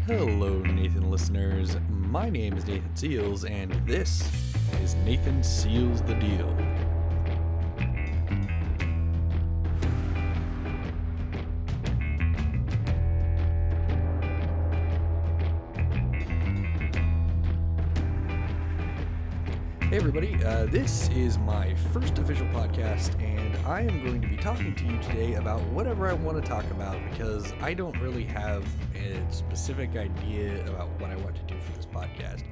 Hello, Nathan listeners. My name is Nathan Seals, and this is Nathan Seals the Deal. Hey everybody, this is my first official podcast, and I am going to be talking to you today about whatever I want to talk about because I don't really have a specific idea about what I want to do for this podcast.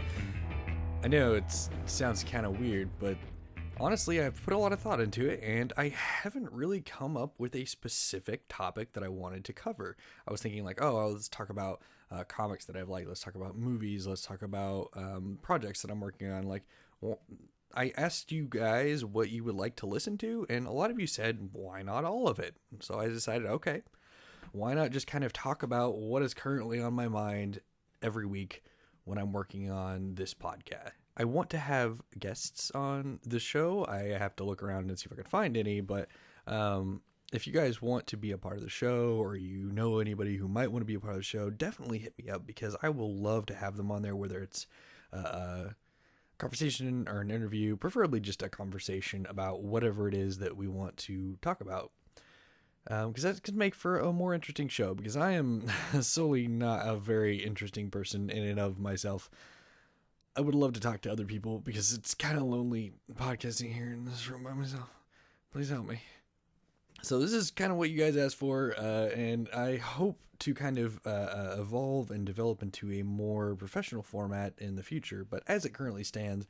I know it sounds kind of weird, but honestly, I've put a lot of thought into it, and I haven't really come up with a specific topic that I wanted to cover. I was thinking like, let's talk about comics that I've liked, let's talk about movies, let's talk about projects that I'm working on, well, I asked you guys what you would like to listen to, and a lot of you said, why not all of it? So I decided, okay, why not just kind of talk about what is currently on my mind every week when I'm working on this podcast. I want to have guests on the show. I have to look around and see if I can find any, but if you guys want to be a part of the show or you know anybody who might want to be a part of the show, definitely hit me up because I will love to have them on there, whether it's conversation or an interview, preferably just a conversation about whatever it is that we want to talk about. Because that could make for a more interesting show, because I am solely not a very interesting person in and of myself. I would love to talk to other people because it's kind of lonely podcasting here in this room by myself. Please help me. So this is kind of what you guys asked for, and I hope to kind of evolve and develop into a more professional format in the future. But as it currently stands,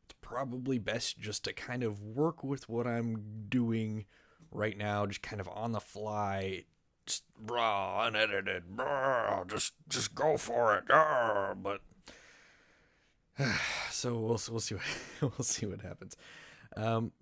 it's probably best just to kind of work with what I'm doing right now, just kind of on the fly, just raw, unedited, just go for it. But so we'll see what happens.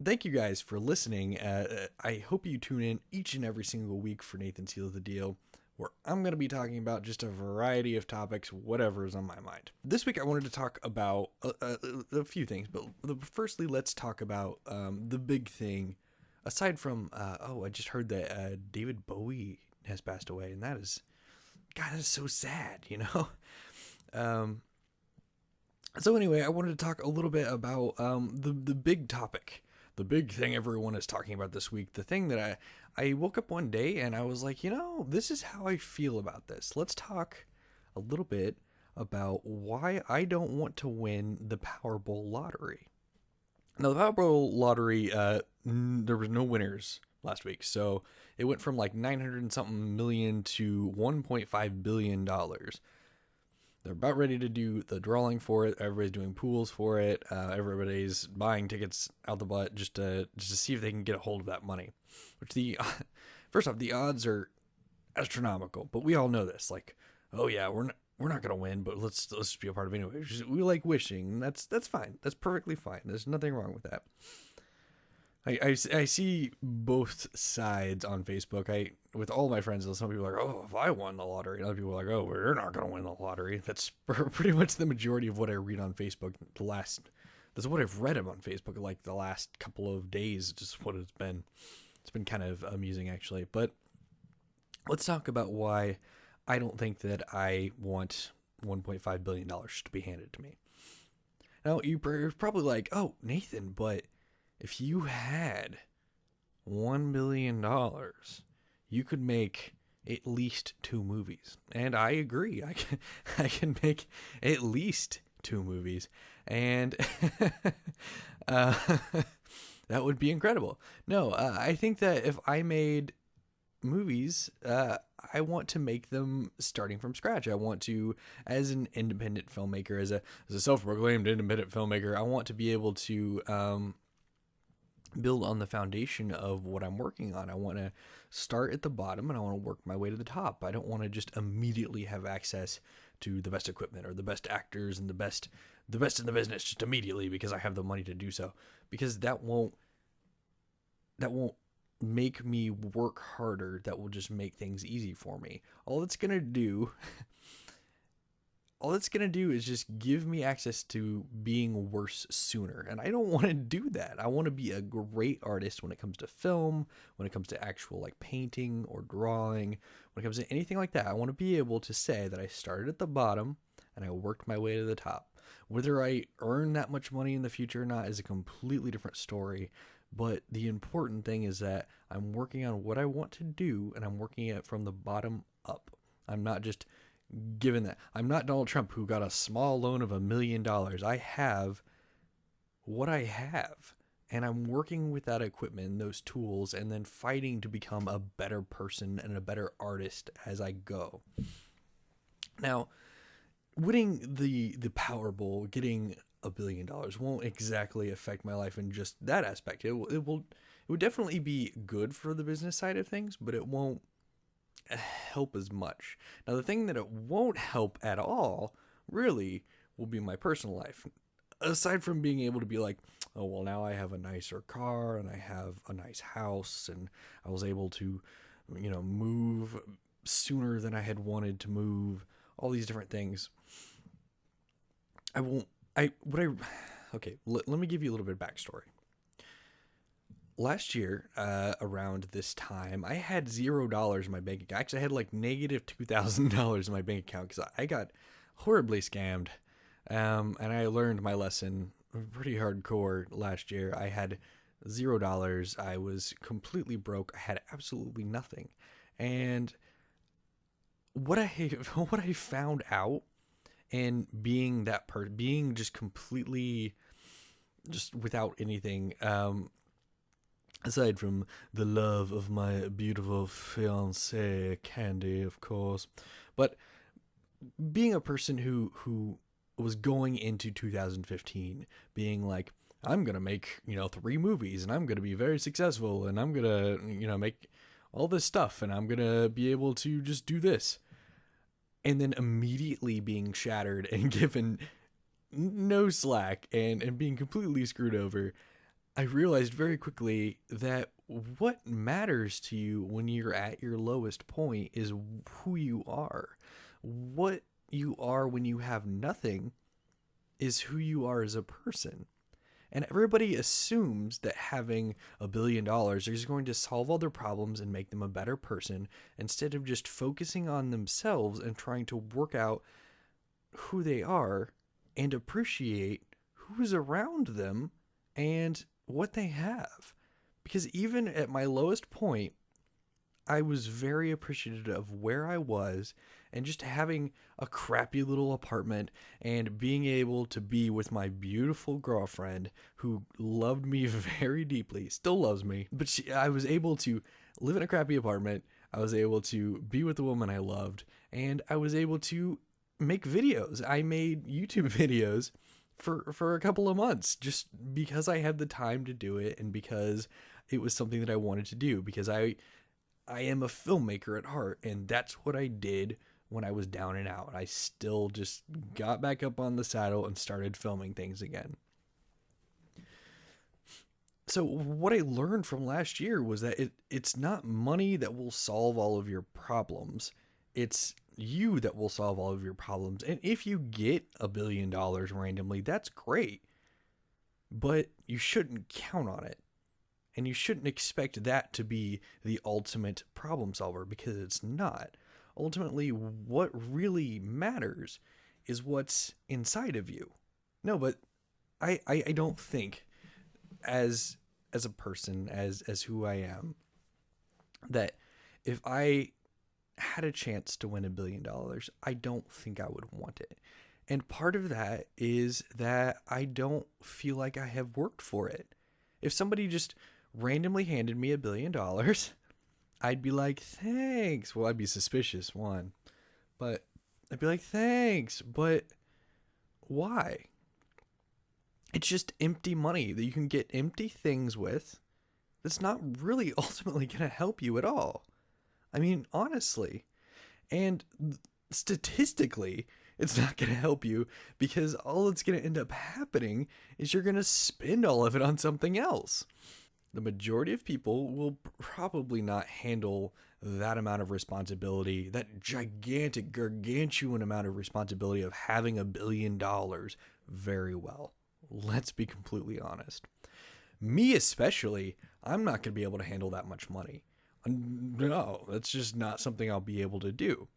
Thank you guys for listening. I hope you tune in each and every single week for Nathan Seals the Deal, where I'm going to be talking about just a variety of topics, whatever is on my mind. This week I wanted to talk about a few things, but firstly, let's talk about the big thing. Aside from, I just heard that David Bowie has passed away, and that is so sad, you know? So anyway, I wanted to talk a little bit about the big topic, the big thing everyone is talking about this week, the thing that I woke up one day and I was like, this is how I feel about this. Let's talk a little bit about why I don't want to win the Powerball lottery. Now, the Powerball lottery, there was no winners last week, so it went from like 900 and something million to $1.5 billion. They're about ready to do the drawing for it. Everybody's doing pools for it. Everybody's buying tickets out the butt just to see if they can get a hold of that money. Which first off, the odds are astronomical, but we all know this. Like, oh yeah, we're not gonna win, but let's just be a part of it anyway. We like wishing. That's fine. That's perfectly fine. There's nothing wrong with that. I see both sides on Facebook. With all my friends, some people are like, oh, if I won the lottery. And other people are like, oh, we're not going to win the lottery. That's pretty much the majority of what I read on Facebook. That's what I've read on Facebook like the last couple of days, just what it's been. It's been kind of amusing, actually. But let's talk about why I don't think that I want $1.5 billion to be handed to me. Now, you're probably like, oh, Nathan, but if you had $1 billion, you could make at least 2 movies. And I agree. I can make at least 2 movies. And that would be incredible. No, I think that if I made movies, I want to make them starting from scratch. I want to, as an independent filmmaker, as a self-proclaimed independent filmmaker, I want to be able to build on the foundation of what I'm working on. I want to start at the bottom and I want to work my way to the top. I don't want to just immediately have access to the best equipment or the best actors and the best in the business just immediately because I have the money to do so, because that won't make me work harder. That will just make things easy for me. All it's going to do all it's going to do is just give me access to being worse sooner. And I don't want to do that. I want to be a great artist when it comes to film, when it comes to actual like painting or drawing, when it comes to anything like that. I want to be able to say that I started at the bottom and I worked my way to the top. Whether I earn that much money in the future or not is a completely different story. But the important thing is that I'm working on what I want to do, and I'm working it from the bottom up. I'm not just given that. I'm not Donald Trump, who got a small loan of $1 million. I have what I have, and I'm working with that equipment and those tools, and then fighting to become a better person and a better artist as I go. Now, winning the Powerball, getting $1 billion won't exactly affect my life in just that aspect. It would definitely be good for the business side of things, but it won't help as much. Now, the thing that it won't help at all really will be my personal life. Aside from being able to be like, oh, well, now I have a nicer car and I have a nice house and I was able to, move sooner than I had wanted to move, all these different things. Let me give you a little bit of backstory. Last year, around this time, I had $0 in my bank account. Actually, I had like negative $2,000 in my bank account because I got horribly scammed. And I learned my lesson pretty hardcore last year. I had $0. I was completely broke. I had absolutely nothing. And what I found out, and being that person, being just completely just without anything, aside from the love of my beautiful fiancée, Candy, of course, but being a person who was going into 2015 being like, I'm going to make, 3 movies and I'm going to be very successful and I'm going to, make all this stuff and I'm going to be able to just do this. And then immediately being shattered and given no slack and being completely screwed over, I realized very quickly that what matters to you when you're at your lowest point is who you are. What you are when you have nothing is who you are as a person. And everybody assumes that having $1 billion is going to solve all their problems and make them a better person, instead of just focusing on themselves and trying to work out who they are and appreciate who's around them and what they have. Because even at my lowest point, I was very appreciative of where I was and just having a crappy little apartment and being able to be with my beautiful girlfriend who loved me very deeply, still loves me, but I was able to live in a crappy apartment. I was able to be with the woman I loved, and I was able to make videos. I made YouTube videos for a couple of months just because I had the time to do it and because it was something that I wanted to do, because I am a filmmaker at heart, and that's what I did when I was down and out. I still just got back up on the saddle and started filming things again. So what I learned from last year was that it's not money that will solve all of your problems. It's you that will solve all of your problems. And if you get $1 billion randomly, that's great. But you shouldn't count on it. And you shouldn't expect that to be the ultimate problem solver, because it's not. Ultimately, what really matters is what's inside of you. No, but I don't think as a person, as who I am, that if I had a chance to win $1 billion, I don't think I would want it. And part of that is that I don't feel like I have worked for it. If somebody just randomly handed me $1 billion, I'd be like, thanks. Well, I'd be suspicious, one. But I'd be like, thanks. But why? It's just empty money that you can get empty things with that's not really ultimately going to help you at all. I mean, honestly. And statistically, it's not going to help you, because all that's going to end up happening is you're going to spend all of it on something else. The majority of people will probably not handle that amount of responsibility, that gigantic, gargantuan amount of responsibility of having $1 billion very well. Let's be completely honest. Me especially, I'm not going to be able to handle that much money. No, that's just not something I'll be able to do.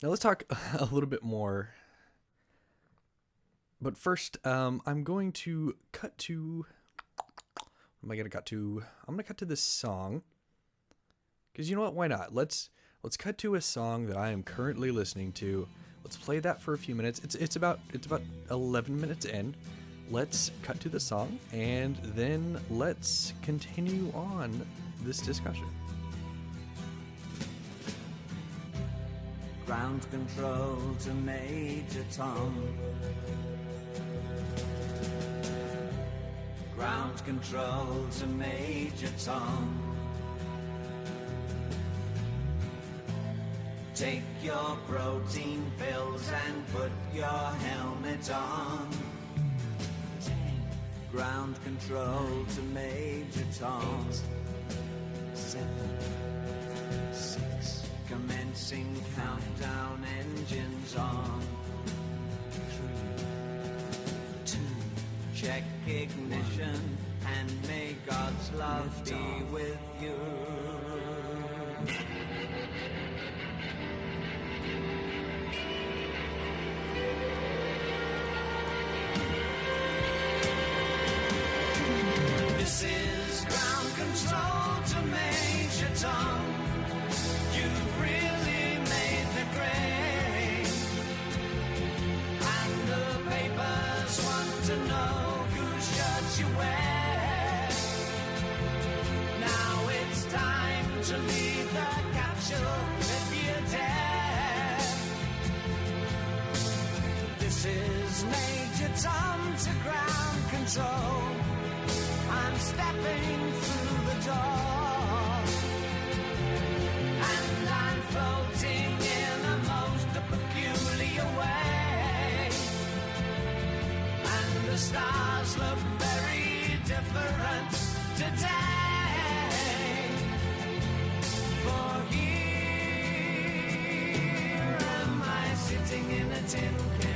Now let's talk a little bit more. But first, I'm going to cut to... What am I going to cut to? I'm going to cut to this song. Because you know what? Why not? Let's cut to a song that I am currently listening to. Let's play that for a few minutes. It's about 11 minutes in. Let's cut to the song, and then let's continue on this discussion. Ground control to Major Tom. Ground control to Major Tom. Take your protein pills and put your helmet on. Ground control to Major Tom. 7, 6. Commencing countdown, engines on. 3, 2. Check ignition and may God's love be with you. This is ground control to Major Tom. You've really made the grade, and the papers want to know whose shirt you wear. Now it's time to leave the capsule if you dare. This is Major Tom to ground control. I'm stepping through the door, and I'm floating in a most peculiar way, and the stars look very different today, for here am I sitting in a tin can.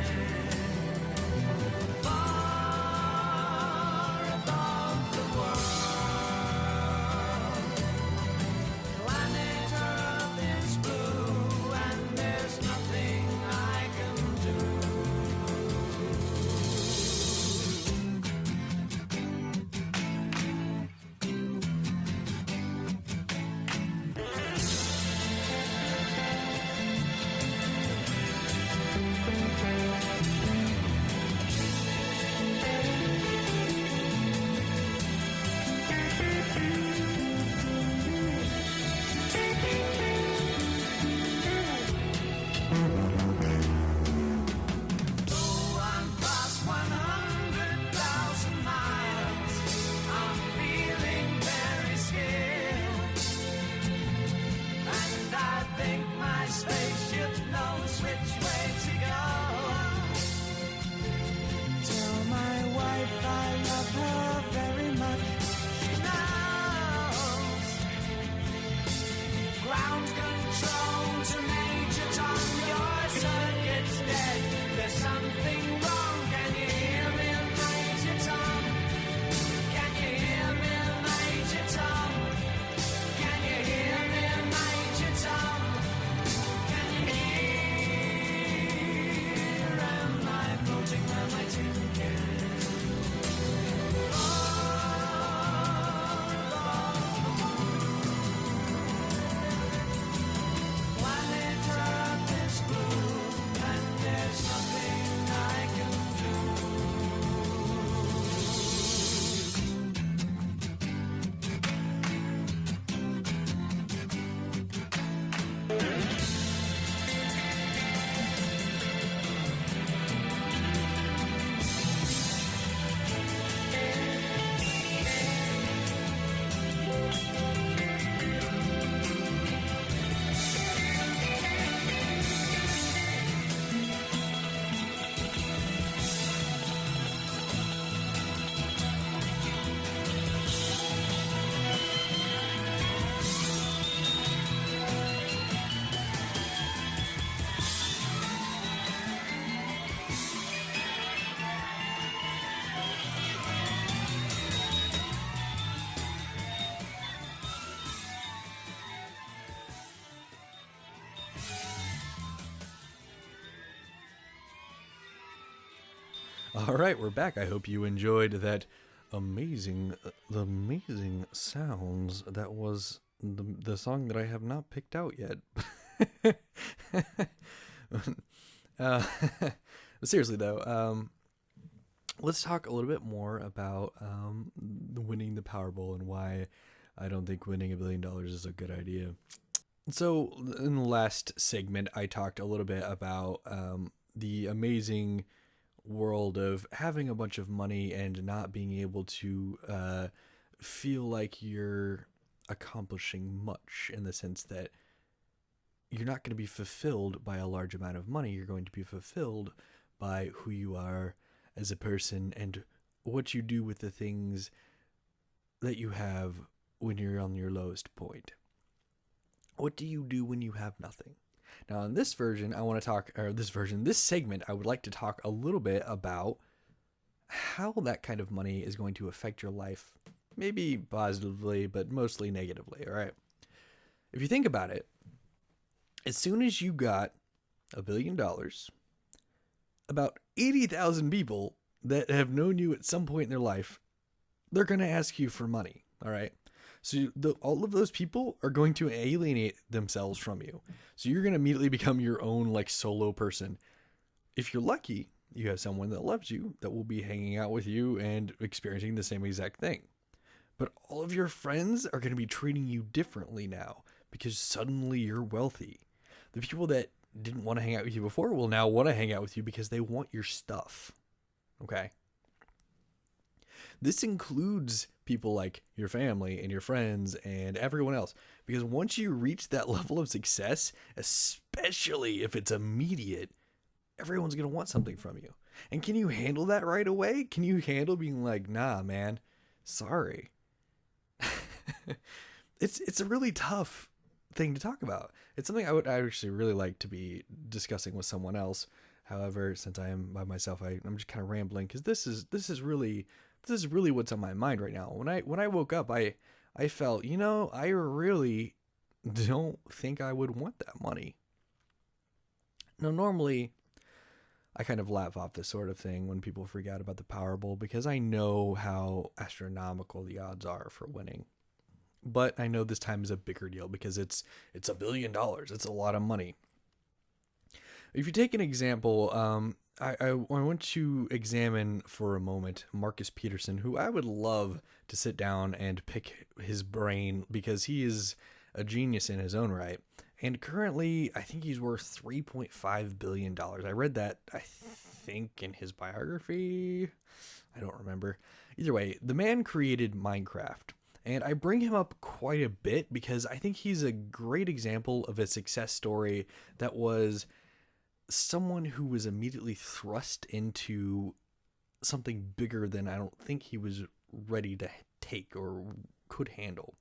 All right, we're back. I hope you enjoyed that amazing, the amazing sounds. That was the song that I have not picked out yet. uh, Seriously though, let's talk a little bit more about winning the Powerball and why I don't think winning $1 billion is a good idea. So in the last segment, I talked a little bit about the amazing world of having a bunch of money and not being able to feel like you're accomplishing much, in the sense that you're not going to be fulfilled by a large amount of money. You're going to be fulfilled by who you are as a person and what you do with the things that you have when you're on your lowest point. What do you do when you have nothing? Now, in this version, this segment, I would like to talk a little bit about how that kind of money is going to affect your life, maybe positively, but mostly negatively, all right? If you think about it, as soon as you got $1 billion, about 80,000 people that have known you at some point in their life, they're going to ask you for money, all right? So all of those people are going to alienate themselves from you. So you're going to immediately become your own like solo person. If you're lucky, you have someone that loves you that will be hanging out with you and experiencing the same exact thing. But all of your friends are going to be treating you differently now because suddenly you're wealthy. The people that didn't want to hang out with you before will now want to hang out with you because they want your stuff. Okay? This includes people like your family and your friends and everyone else. Because once you reach that level of success, especially if it's immediate, everyone's going to want something from you. And can you handle that right away? Can you handle being like, nah, man, sorry? It's a really tough thing to talk about. It's something I actually really like to be discussing with someone else. However, since I am by myself, I'm just kind of rambling because this is really what's on my mind right now. When I woke up, I felt, I really don't think I would want that money. Now, normally, I kind of laugh off this sort of thing when people freak out about the Powerball because I know how astronomical the odds are for winning. But I know this time is a bigger deal because it's $1 billion. It's a lot of money. If you take an example, I want to examine for a moment Marcus Peterson, who I would love to sit down and pick his brain because he is a genius in his own right. And currently, I think he's worth $3.5 billion. I read that, I think, in his biography. I don't remember. Either way, the man created Minecraft. And I bring him up quite a bit because I think he's a great example of a success story that was someone who was immediately thrust into something bigger than I don't think he was ready to take or could handle.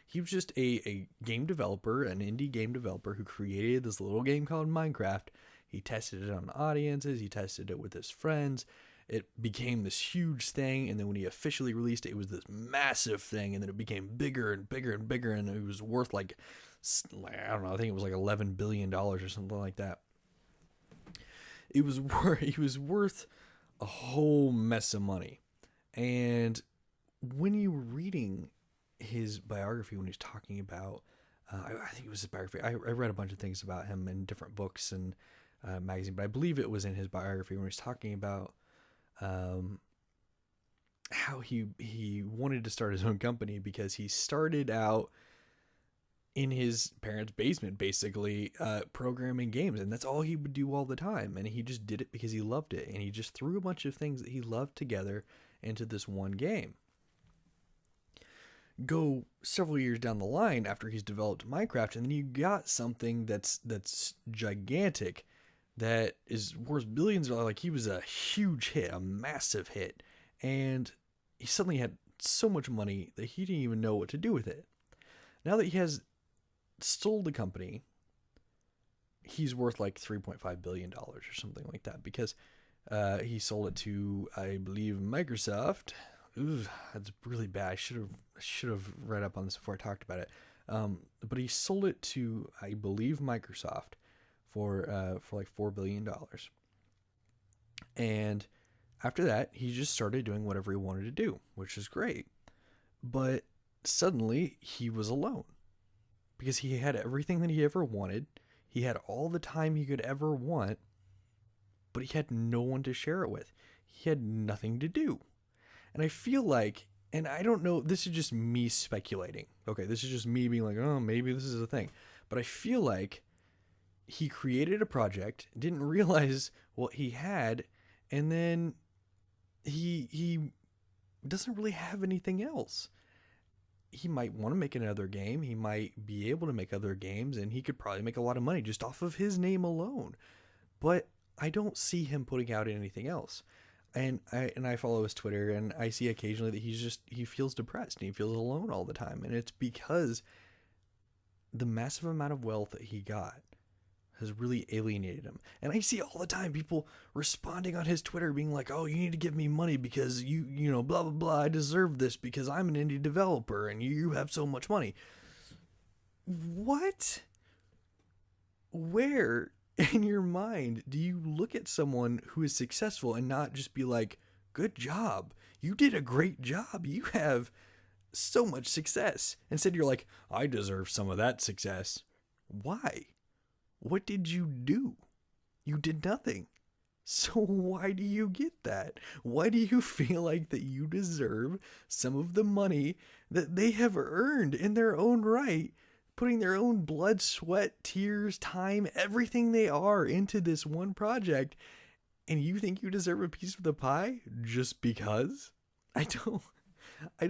He was just a game developer, an indie game developer who created this little game called Minecraft. He tested it on audiences. He tested it with his friends. It became this huge thing, and then when he officially released it, it was this massive thing, and then it became bigger and bigger and bigger, and it was worth like I don't know, I think it was like $11 billion or something like that. He was worth a whole mess of money. And when you were reading his biography, when he was talking about, I think it was his biography. I read a bunch of things about him in different books and magazines, but I believe it was in his biography when he was talking about how he wanted to start his own company because he started out in his parents' basement, basically, programming games, and that's all he would do all the time. And he just did it because he loved it, and he just threw a bunch of things that he loved together into this one game. Go several years down the line after he's developed Minecraft, and then you got something that's gigantic, that is worth billions of dollars. Like, he was a huge hit, a massive hit, and he suddenly had so much money that he didn't even know what to do with it. Now that he has sold the company, he's worth like $3.5 billion or something like that because he sold it to, I believe, Microsoft. Ooh, that's really bad. I should have read up on this before I talked about it. But he sold it to, I believe, Microsoft for like $4 billion. And After that, he just started doing whatever he wanted to do, which is great. But suddenly, he was alone because he had everything that he ever wanted. He had all the time he could ever want, but he had no one to share it with. He had nothing to do. And I feel like, and I don't know, this is just me speculating. Okay, this is just me being like, oh, maybe this is a thing. But I feel like he created a project, didn't realize what he had, and then he doesn't really have anything else. He might want to make another game. He might be able to make other games, and he could probably make a lot of money just off of his name alone. But I don't see him putting out anything else. And I follow his Twitter, and I see occasionally that he feels depressed and he feels alone all the time. And it's because the massive amount of wealth that he got has really alienated him. And I see all the time people responding on his Twitter being like, oh, you need to give me money because you know, blah, blah, blah. I deserve this because I'm an indie developer and you have so much money. What? Where in your mind do you look at someone who is successful and not just be like, good job. You did a great job. You have so much success. Instead, you're like, I deserve some of that success. Why? What did you do? You did nothing. So why do you get that? Why do you feel like that you deserve some of the money that they have earned in their own right, putting their own blood, sweat, tears, time, everything they are into this one project, and you think you deserve a piece of the pie just because? I don't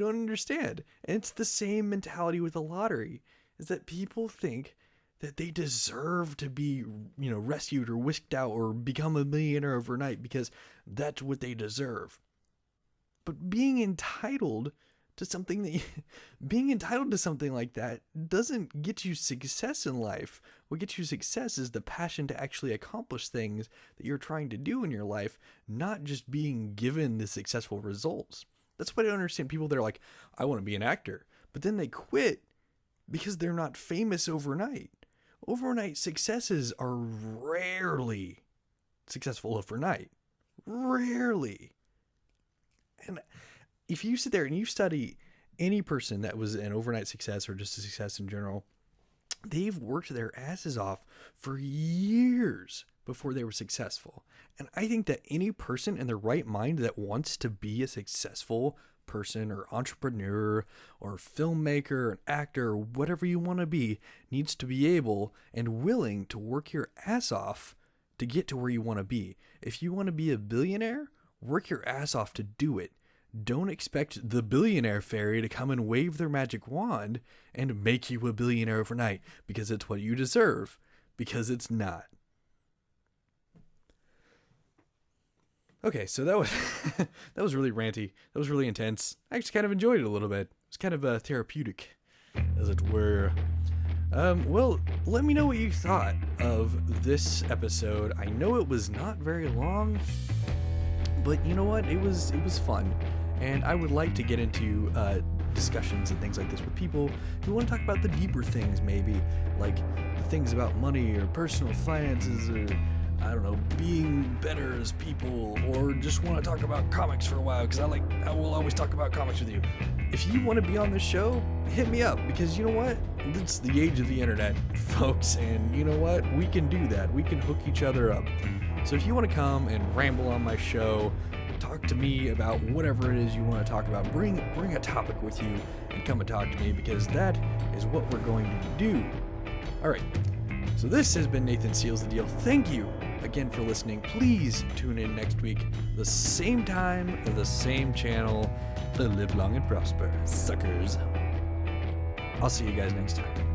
understand. And it's the same mentality with the lottery, is that people think that they deserve to be, rescued or whisked out or become a millionaire overnight because that's what they deserve. But being entitled to something like that doesn't get you success in life. What gets you success is the passion to actually accomplish things that you're trying to do in your life, not just being given the successful results. That's what I don't understand. People that are like, I want to be an actor, but then they quit because they're not famous overnight. Overnight successes are rarely successful overnight. Rarely. And if you sit there and you study any person that was an overnight success or just a success in general, they've worked their asses off for years before they were successful. And I think that any person in their right mind that wants to be a successful person or entrepreneur or filmmaker or an actor or whatever you want to be needs to be able and willing to work your ass off to get to where you want to be. If you want to be a billionaire, work your ass off to do it. Don't expect the billionaire fairy to come and wave their magic wand and make you a billionaire overnight because it's what you deserve, because it's not. Okay, so that was really ranty. That was really intense. I actually kind of enjoyed it a little bit. It was kind of therapeutic, as it were. Well, let me know what you thought of this episode. I know it was not very long, but you know what? It was fun, and I would like to get into discussions and things like this with people who want to talk about the deeper things, maybe like the things about money or personal finances or, I don't know, being better as people, or just want to talk about comics for a while, because I will always talk about comics with you. If you want to be on the show, hit me up, because you know what? It's the age of the internet, folks, and you know what? We can do that. We can hook each other up. So if you want to come and ramble on my show, talk to me about whatever it is you want to talk about, bring a topic with you and come and talk to me, because that is what we're going to do. All right. So this has been Nathan Seals the Deal. Thank you again for listening. Please tune in next week, the same time, the same channel. Live long and prosper, suckers. I'll see you guys next time.